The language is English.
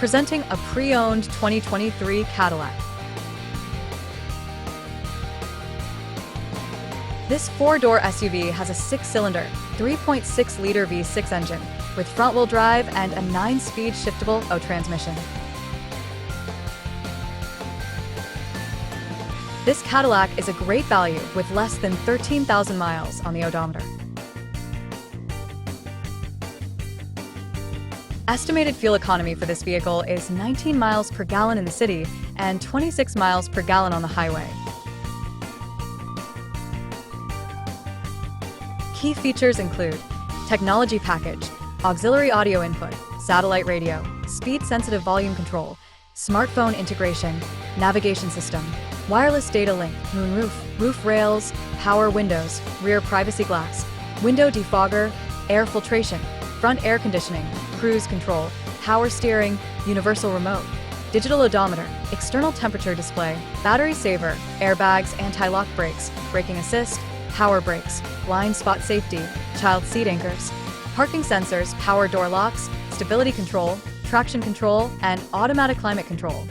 Presenting a pre-owned 2023 Cadillac. This four-door SUV has a six-cylinder, 3.6-liter V6 engine with front-wheel drive and a 9-speed shiftable O transmission. This Cadillac is a great value with less than 13,000 miles on the odometer. Estimated fuel economy for this vehicle is 19 miles per gallon in the city and 26 miles per gallon on the highway. Key features include technology package, auxiliary audio input, satellite radio, speed-sensitive volume control, smartphone integration, navigation system, wireless data link, moonroof, roof rails, power windows, rear privacy glass, window defogger, air filtration, front air conditioning, cruise control, power steering, universal remote, digital odometer, external temperature display, battery saver, airbags, anti-lock brakes, braking assist, power brakes, blind spot safety, child seat anchors, parking sensors, power door locks, stability control, traction control, and automatic climate control.